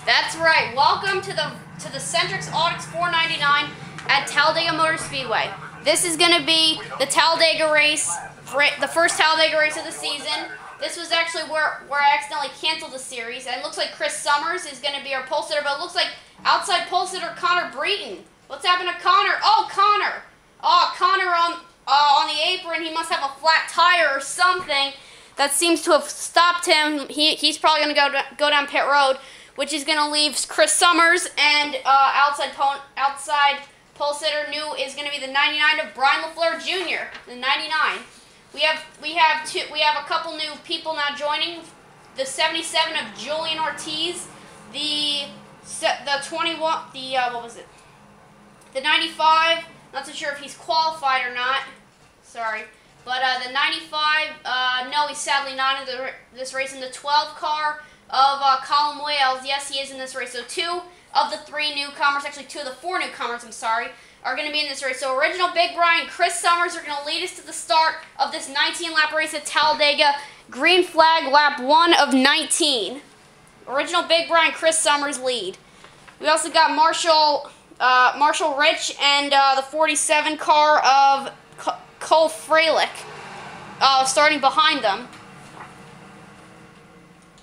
That's right. Welcome to the Centrix Audix 499 at Talladega Motor Speedway. This is going to be the Talladega race, the first Talladega race of the season. This was actually where I accidentally canceled the series, and it looks like Chris Summers is going to be our pole sitter, but it looks like outside pole sitter Connor Breton. What's happened to Connor? Oh, Connor! Oh, Connor on the apron. He must have a flat tire or something that seems to have stopped him. He's probably going to go down pit road, which is going to leave Chris Summers, and outside pole sitter new is going to be the 99 of Brian LaFleur Jr. The 99. We have a couple new people now joining. The 77 of Julian Ortiz, the 21, what was it? The 95. Not so sure if he's qualified or not. Sorry. But the 95, no, he's sadly not in this race. In the 12 car of Colin Wales, yes, he is in this race. So 2 of the 3 newcomers, actually 2 of the 4 newcomers, I'm sorry, are going to be in this race. So original Big Brian, Chris Summers are going to lead us to the start of this 19-lap race at Talladega. Green flag, lap 1 of 19. Original Big Brian, Chris Summers lead. We also got Marshall Rich and the 47 car of Cole Freilich starting behind them,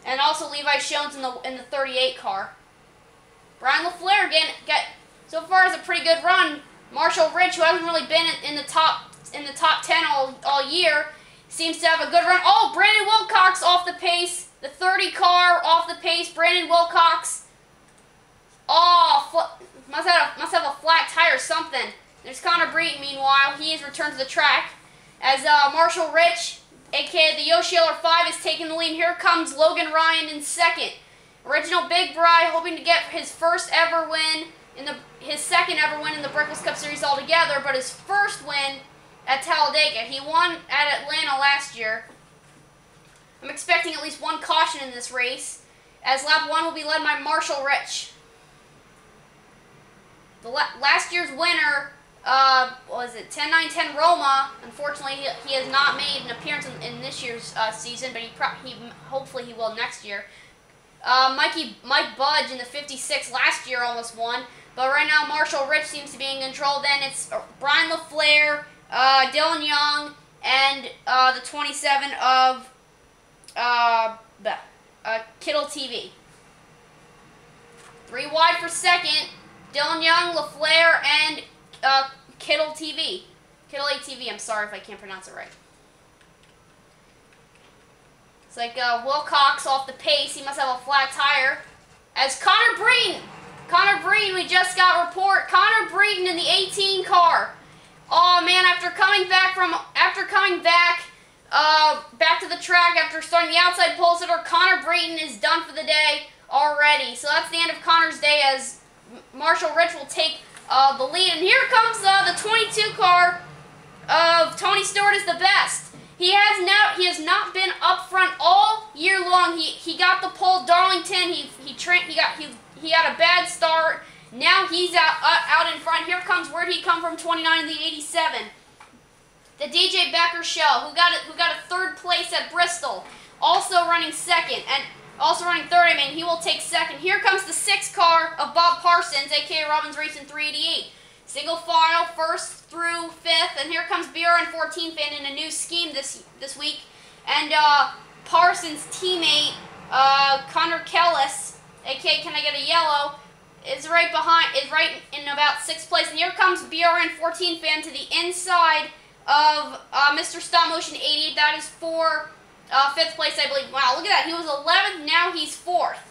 and also Levi Shones in the 38 car. Brian LaFleur so far has a pretty good run. Marshall Rich, who hasn't really been in the top 10 all year, seems to have a good run. Oh, Brandon Wilcox off the pace. The 30 car off the pace. Brandon Wilcox. Oh, must have a flat tire or something. There's Connor Breton, meanwhile. He has returned to the track. As Marshall Rich, a.k.a. the Yoshi LR5, is taking the lead. Here comes Logan Ryan in second. Original Big Bry hoping to get his first ever win, his second ever win in the Brickels Cup Series altogether, but his first win at Talladega. He won at Atlanta last year. I'm expecting at least 1 caution in this race, as lap 1 will be led by Marshall Rich. The last year's winner, what was it, 10-9-10 Roma. Unfortunately, he has not made an appearance in this year's season, but hopefully he will next year. Mike Budge in the 56 last year almost won, but right now Marshall Rich seems to be in control. Then it's Brian LaFleur, Dylan Young, and the 27 of Kittle TV. 3 wide for second. Dylan Young, LaFleur, and Kittle TV. Kittle ATV, I'm sorry if I can't pronounce it right. It's like Wilcox off the pace. He must have a flat tire. As Connor Breton, we just got report. Connor Breton in the 18 car. Oh man, after coming back to the track after starting the outside pole sitter, Connor Breton is done for the day already. So that's the end of Connor's day, as Marshall Rich will take the lead. And here comes the 22 car of Tony Stewart is the best. He has not been up front all year long. He got the pole Darlington. He had a bad start. Now he's out in front. Here comes, where'd he come from? 29 in the 87. The DJ Becker show, who got a 3rd place at Bristol, also running second, and also running third. I mean, he will take second. Here comes the 6 car of Bob Parsons, aka Robbins Racing 388. Single file, 1st through 5th, and here comes BRN 14 fan in a new scheme this week. And Parsons' teammate, Connor Kellis, aka Can I Get a Yellow, is right in about 6th place. And here comes BRN 14 fan to the inside of Mr. Stop Motion 88. That is for 5th place, I believe. Wow, look at that. He was 11th, now he's 4th.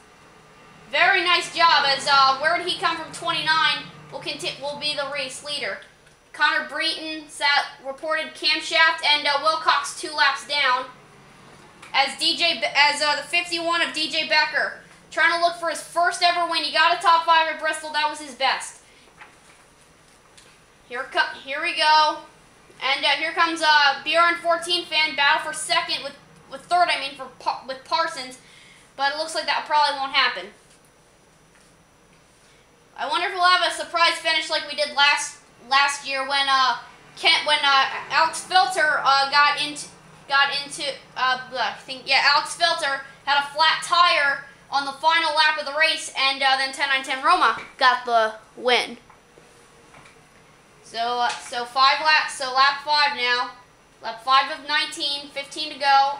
Very nice job, as where did he come from? 29 will be the race leader. Connor Breton reported camshaft, and Wilcox 2 laps down. As the 51 of DJ Becker, trying to look for his first ever win. He got a top 5 at Bristol. That was his best. Here we go. And here comes BRN 14 fan, battle for second with third, with Parsons, but it looks like that probably won't happen. I wonder if we'll have a surprise finish like we did last year when Alex Filter Alex Filter had a flat tire on the final lap of the race, and then 10-9-10 Roma got the win. So lap 5 now. Lap 5 of 19, 15 to go.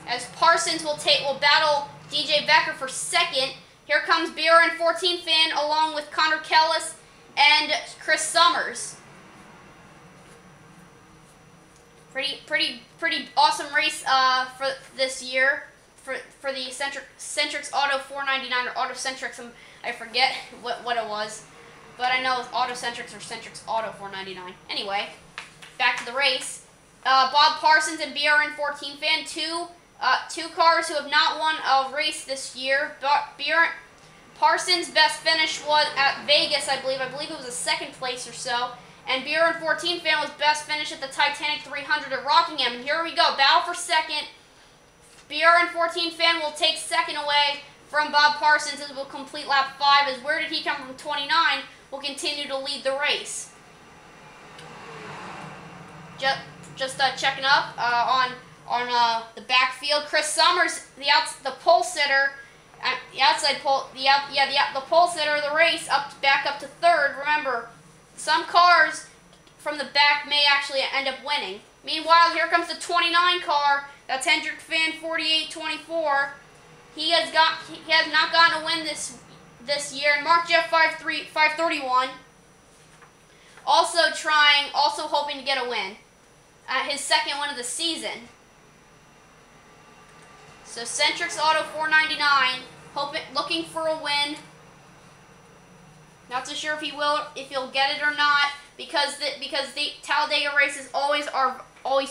As Parsons will battle DJ Becker for second. Here comes BRN 14 Fan along with Connor Kellis and Chris Summers. Pretty awesome race for this year for the Centrix Auto 499 or Auto Centrix. I forget what it was, but I know it's Auto Centrix or Centrix Auto 499. Anyway, back to the race. Bob Parsons and BRN 14 Fan, two cars who have not won a race this year. Parsons' best finish was at Vegas, I believe. I believe it was a second place or so. And BRN 14 Fan was best finish at the Titanic 300 at Rockingham. And here we go, battle for second. BRN 14 Fan will take second away from Bob Parsons as will complete lap 5. As Where Did He Come From 29 will continue to lead the race. Just checking up on the backfield. Chris Summers, the pole sitter, the outside pole, the pole sitter of the race, back up to third. Remember, some cars from the back may actually end up winning. Meanwhile, here comes the 29 car. That's Hendrick Fan 4824. He has not gotten a win this year. And Mark Jeff 531. Also hoping to get a win. His second win of the season. So Centrix Auto 499, looking for a win. Not so sure if he'll get it or not, because the Talladega races always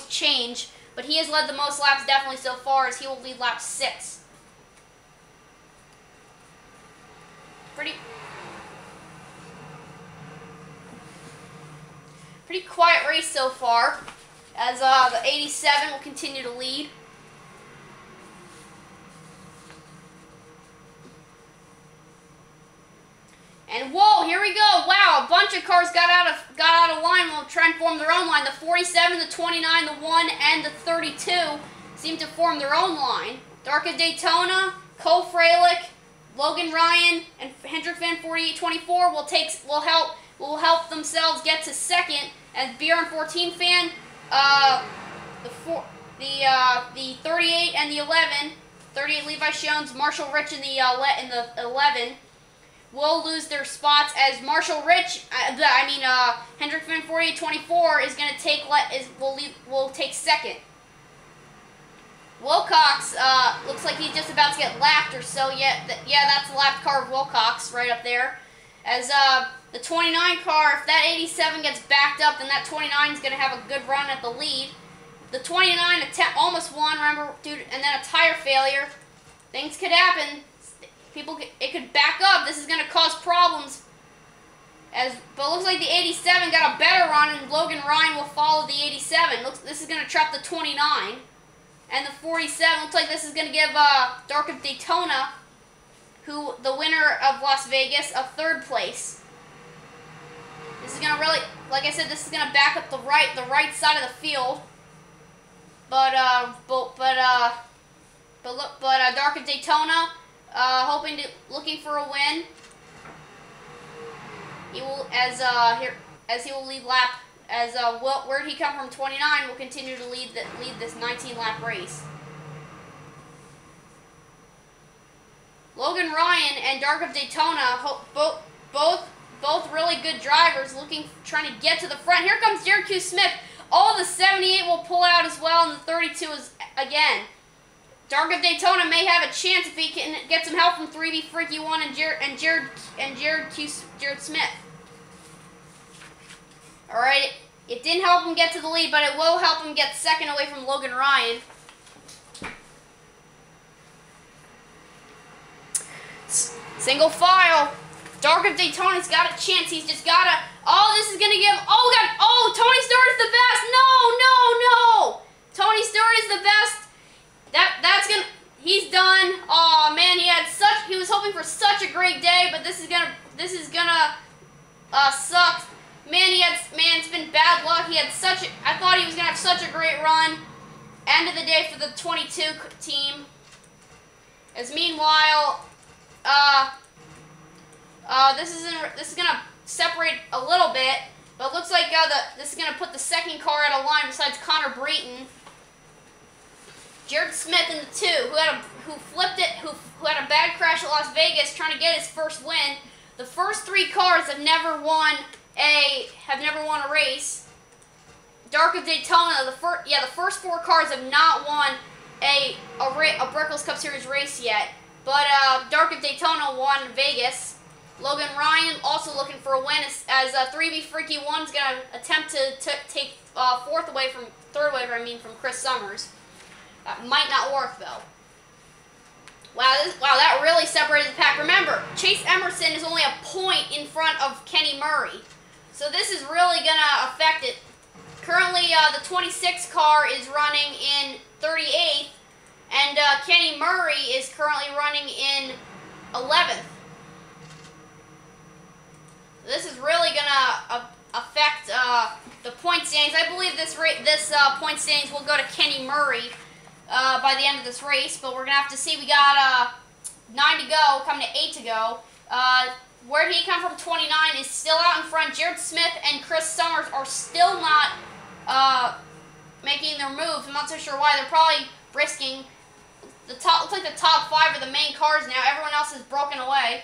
change. But he has led the most laps definitely so far, as he will lead lap 6. Pretty quiet race so far, as the 87 will continue to lead. And whoa, here we go. Wow, a bunch of cars got out of line. Will try and form their own line. The 47, the 29, the 1, and the 32 seem to form their own line. Dark of Daytona, Cole Freilich, Logan Ryan, and Hendrick Fan 4824 will help themselves get to second. And BRN 14 Fan, the 38 and the 11, 38 Levi Shones, Marshall Rich in the 11. Will lose their spots as Marshall Rich, Hendrick Fan 4824 is going to will take second. Wilcox looks like he's just about to get lapped or so. Yeah, that's the lapped car of Wilcox right up there. As the 29 car, if that 87 gets backed up, then that 29 is going to have a good run at the lead. The 29 almost won, remember, dude, and then a tire failure. Things could happen. It could back up. This is going to cause problems. But it looks like the 87 got a better run, and Logan Ryan will follow the 87. This is going to trap the 29. And the 47 looks like this is going to give Dark of Daytona, the winner of Las Vegas, a third place. This is going to really, like I said, this is going to back up the right side of the field. But Dark of Daytona, looking for a win. He will he will lead lap Where'd He Come From 29 will continue to lead this 19-lap race. Logan Ryan and Dark of Daytona, both really good drivers, trying to get to the front. Here comes Jared Q. Smith. All the 78 will pull out as well, and the 32 is again. Dark of Daytona may have a chance if he can get some help from 3B Freaky 1 and Jared Smith. All right, it didn't help him get to the lead, but it will help him get second away from Logan Ryan. Single file. Dark of Daytona's got a chance. He's just got to. Oh, this is gonna give. Oh God! Oh, Tony Stewart is the best. No. Tony Stewart is the best. That's gonna. He's done. Oh man, he was hoping for such a great day, but this is gonna suck. Man, it's been bad luck. I thought he was gonna have such a great run. End of the day for the 22 team. As meanwhile, this is gonna separate a little bit, but it looks like this is gonna put the second car out of line besides Connor Breton. Jared Smith in the 2, who flipped it, who had a bad crash at Las Vegas, trying to get his first win. The first 3 cars have never won a race. Dark of Daytona, the first 4 cars have not won a Brickels Cup Series race yet. But Dark of Daytona won Vegas. Logan Ryan also looking for a win as 3B Freaky 1's gonna attempt to take third away from Chris Summers. That might not work though. Wow, that really separated the pack. Remember, Chase Emerson is only a point in front of Kenny Murray. So this is really going to affect it. Currently, the 26 car is running in 38th, and Kenny Murray is currently running in 11th. This is really going to affect the point standings. I believe this point standings will go to Kenny Murray by the end of this race, but we're going to have to see. We got 9 to go, coming to 8 to go. Where did he come from? 29 is still out in front. Jared Smith and Chris Summers are still not making their moves. I'm not so sure why. They're probably risking. Looks like the top 5 are the main cars now. Everyone else is broken away.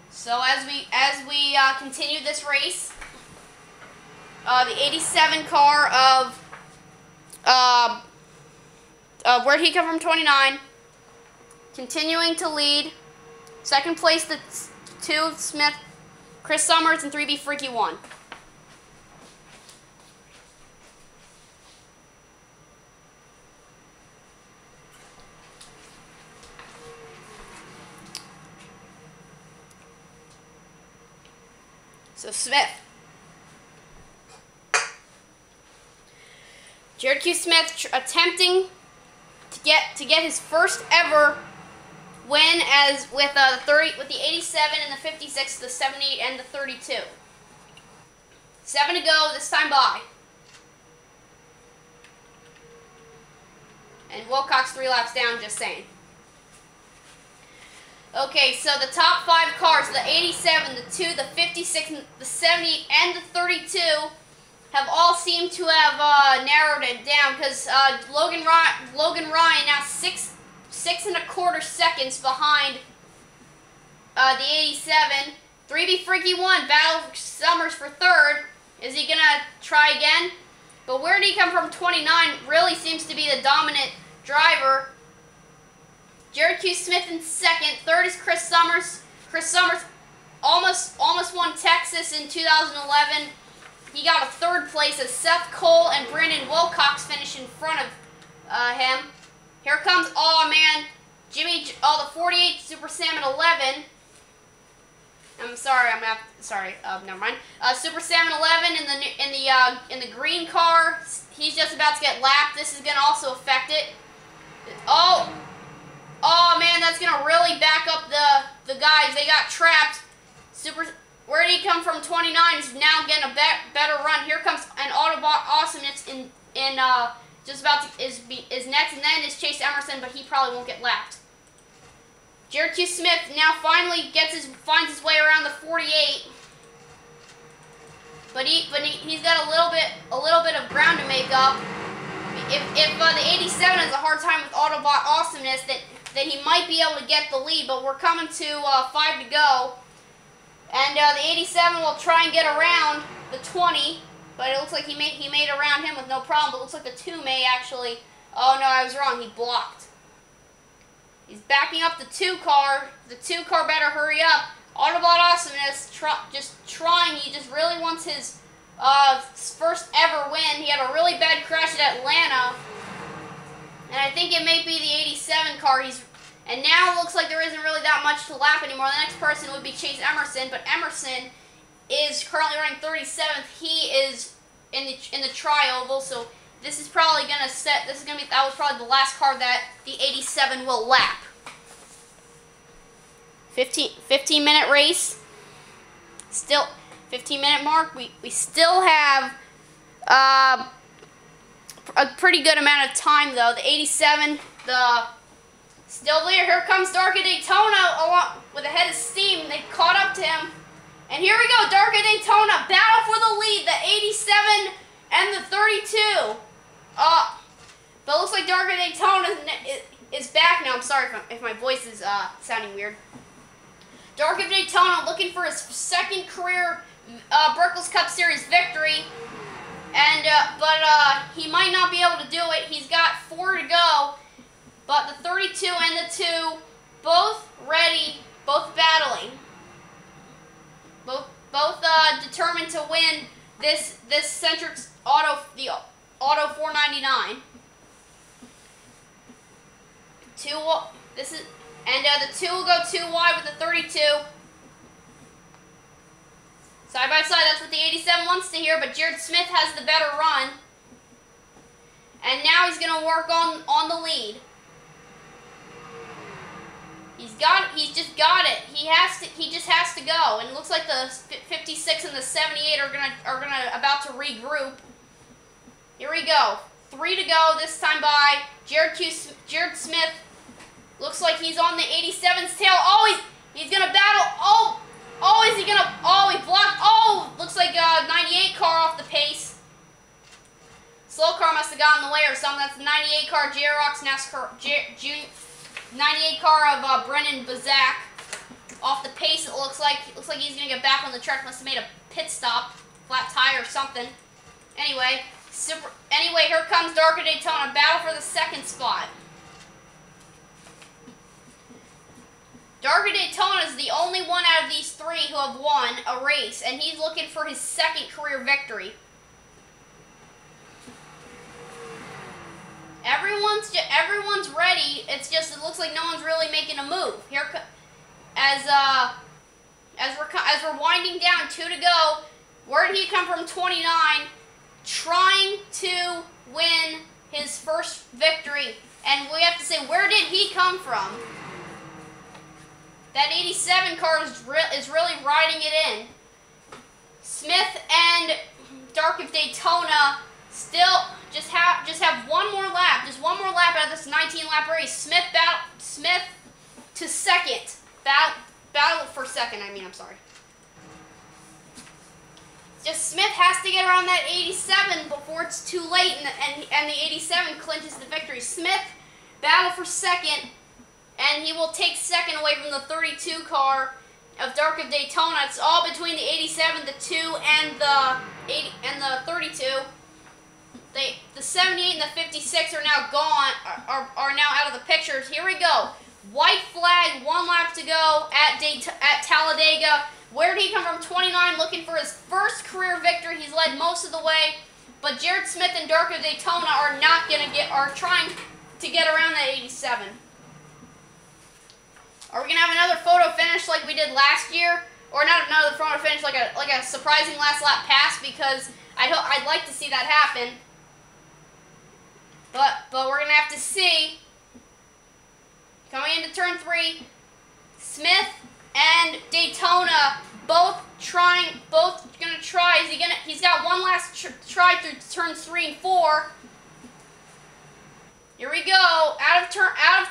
So as we continue this race, the 87 car of where did he come from? 29, continuing to lead. Second place, the 2 Smith, Chris Summers, and 3B Freaky 1. So Smith. Jared Q. Smith attempting to get his first ever win with the 87 and the 56, the 78 and the 32. 7 to go this time by. And Wilcox 3 laps down, just saying. Okay, so the top 5 cars, the 87, the 2, the 56, the 70, and the 32 have all seemed to have narrowed it down because Logan Ryan now 6.25 seconds behind the 87. 3B Freaky 1 battle Summers for 3rd. Is he gonna try again? But where did he come from? 29 really seems to be the dominant driver. Jared Q. Smith in 2nd. 3rd is Chris Summers. Chris Summers almost won Texas in 2011. He got a 3rd place as Seth Cole and Brandon Wilcox finish in front of him. Here comes, oh man, the 48 Super Sam at 11. I'm sorry, never mind. Super Sam at 11 in the green car. He's just about to get lapped. This is gonna also affect it. Oh man, that's gonna really back up the guys. They got trapped. Where did he come from? 29 is now getting a better run. Here comes an Autobot Awesomeness is next, and then is Chase Emerson, but he probably won't get lapped. Jared Q. Smith now finally finds his way around the 48, but he's got a little bit of ground to make up. If the 87 has a hard time with Autobot Awesomeness, then he might be able to get the lead. But we're coming to 5 to go. And the 87 will try and get around the 20, but it looks like he made around him with no problem. But it looks like the 2 may actually. Oh no, I was wrong. He blocked. He's backing up the 2 car. The 2 car better hurry up. Autobot Awesomeness just trying. He just really wants his first ever win. He had a really bad crash at Atlanta, and I think it may be the 87 car. And now it looks like there isn't really that much to lap anymore. The next person would be Chase Emerson, but Emerson is currently running 37th. He is in the tri-oval, so this is probably gonna that was probably the last car that the 87 will lap. 15-minute race. Still 15-minute mark. We still have a pretty good amount of time though. The 87, still there. Here comes Dark of Daytona along with a head of steam. They caught up to him. And here we go, Dark of Daytona, battle for the lead, the 87 and the 32. But it looks like Dark of Daytona is back now. I'm sorry if my voice is sounding weird. Dark of Daytona looking for his second career Brickels Cup Series victory. And but he might not be able to do it. He's got 4 to go. But the 32 and the 2, both ready, both battling. Both determined to win this Centrix Auto 499. The 2 will go 2 wide with the 32. Side by side, that's what the 87 wants to hear, but Jared Smith has the better run. And now he's going to work on the lead. He's just got it. He just has to go. And it looks like the 56 and the 78 are about to regroup. Here we go. 3 to go this time by Jared Smith. Looks like he's on the 87's tail. Oh, he's gonna battle. Oh, is he gonna? Oh, he blocked. Oh, looks like a 98 car off the pace. Slow car must have gotten in the way or something. That's the 98 car, jgonascar 98 car of Brennan Bazak off the pace. It looks like he's gonna get back on the track. Must have made a pit stop, flat tire or something. Anyway, here comes Dark of Daytona. Battle for the second spot. Dark of Daytona is the only one out of these 3 who have won a race, and he's looking for his second career victory. Everyone's ready. It's just it looks like no one's really making a move. Here, as we're winding down, 2 to go. Where did he come from? 29, trying to win his first victory, and we have to say, where did he come from? That 87 car is really riding it in. Smith and Dark of Daytona still just have one more lap. Just one more lap out of this 19-lap race. Smith to second. Battle for second. I'm sorry. Just Smith has to get around that 87 before it's too late, and the 87 clinches the victory. Smith battle for second. And he will take second away from the 32 car of Dark of Daytona. It's all between the 87, the 2, and the 32. The 78 and the 56 are now gone. Are now out of the pictures. Here we go. White flag. 1 lap to go at Talladega. Where did he come from? 29, looking for his first career victory. He's led most of the way, but Jared Smith and Dark of Daytona are trying to get around that 87. Are we gonna have another photo finish like we did last year, or not another photo finish like a surprising last lap pass? Because I'd like to see that happen, but we're gonna have to see. Coming into turn 3, Smith and Daytona both gonna try. He's got one last try through turns 3 and 4. Here we go. Out of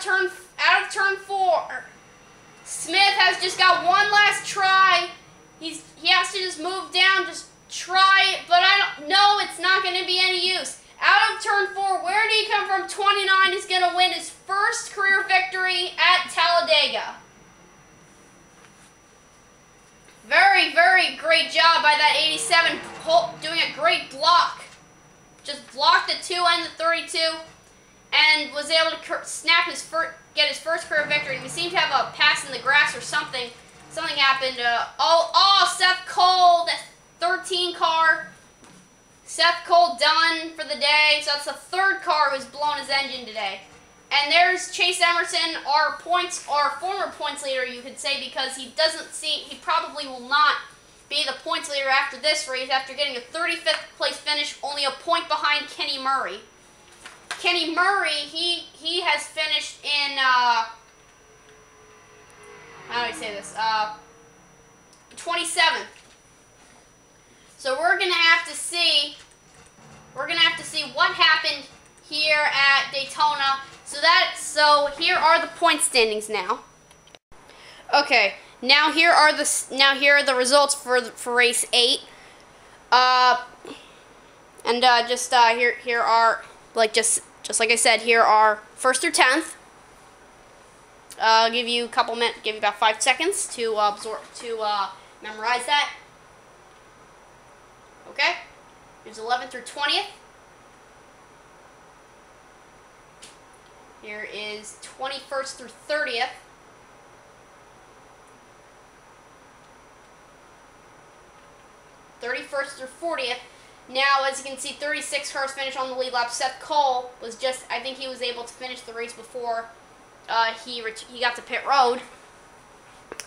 turn 4. Smith has just got one last try. He has to just move down, just try it, but I don't know, it's not going to be any use. Out of turn 4, where did he come from? 29 is going to win his first career victory at Talladega. Very, very great job by that 87, doing a great block. Just blocked the 2 and the 32, and was able to get his first career victory. We seem to have a pass in the grass or something. Something happened. Seth Cole, that 13 car. Seth Cole done for the day. So that's the 3rd car who's blown his engine today. And there's Chase Emerson, our former points leader, you could say, because he probably will not be the points leader after this race, after getting a 35th place finish, only a point behind Kenny Murray. Kenny Murray, he has finished in, how do I say this, 27th. So we're going to have to see what happened here at Daytona. So here are the point standings now. Okay, now here are the results for race 8. Here are, like just like I said, here are 1st through 10th. I'll give you a couple minutes, give you about 5 seconds to memorize that. Okay, here's 11th through 20th. Here is 21st through 30th. Through 40th. Now, as you can see, 36 cars finished on the lead lap. Seth Cole was I think he was able to finish the race before he got to pit road.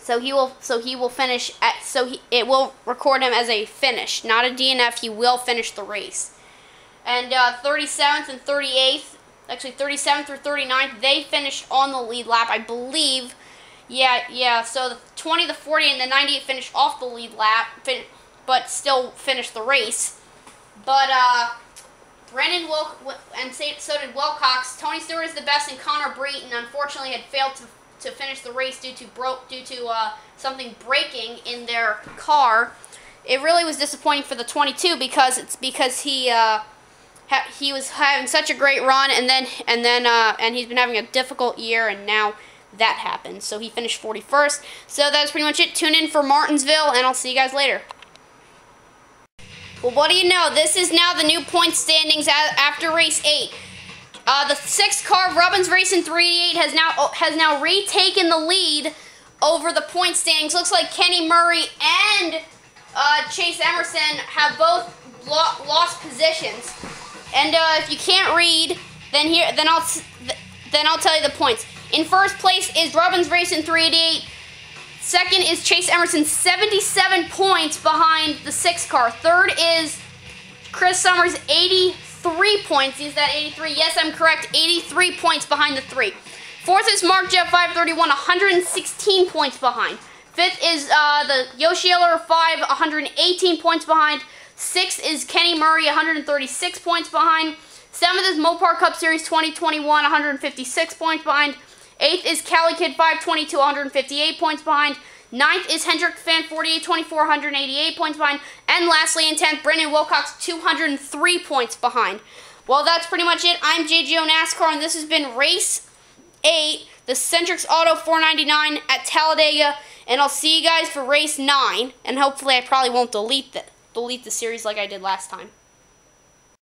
So he will finish it will record him as a finish, not a DNF. He will finish the race. And 37th and 38th, actually 37th through 39th, they finished on the lead lap, I believe. Yeah. So the 20, the 40, and the 98 finished off the lead lap, but still finished the race. But Brennan and so did Wilcox. Tony Stewart is the best, and Connor Breton unfortunately had failed to finish the race due to something breaking in their car. It really was disappointing for the 22 because he was having such a great run, and he's been having a difficult year, and now that happened. So he finished 41st. So that's pretty much it. Tune in for Martinsville, and I'll see you guys later. Well, what do you know? This is now the new point standings after race 8. The 6th car, Robbins Racing 388, has now retaken the lead over the point standings. Looks like Kenny Murray and Chase Emerson have both lost positions. And if you can't read, then I'll tell you the points. In first place is Robbins Racing 388. Second is Chase Emerson, 77 points behind the 6th car. Third is Chris Summers, 83 points. Is that 83? Yes, I'm correct. 83 points behind the 3. Fourth is Mark Jeff, 531, 116 points behind. Fifth is the Yoshi Eller 5, 118 points behind. Sixth is Kenny Murray, 136 points behind. Seventh is Mopar Cup Series 2021, 156 points behind. 8th is Cali Kid 522, 158 points behind. 9th is Hendrick Fan 4824, 188 points behind. And lastly, in 10th, Brendan Wilcox, 203 points behind. Well, that's pretty much it. I'm jgonascar, and this has been Race 8, the Centrix Auto 499 at Talladega. And I'll see you guys for Race 9. And hopefully I probably won't delete the series like I did last time.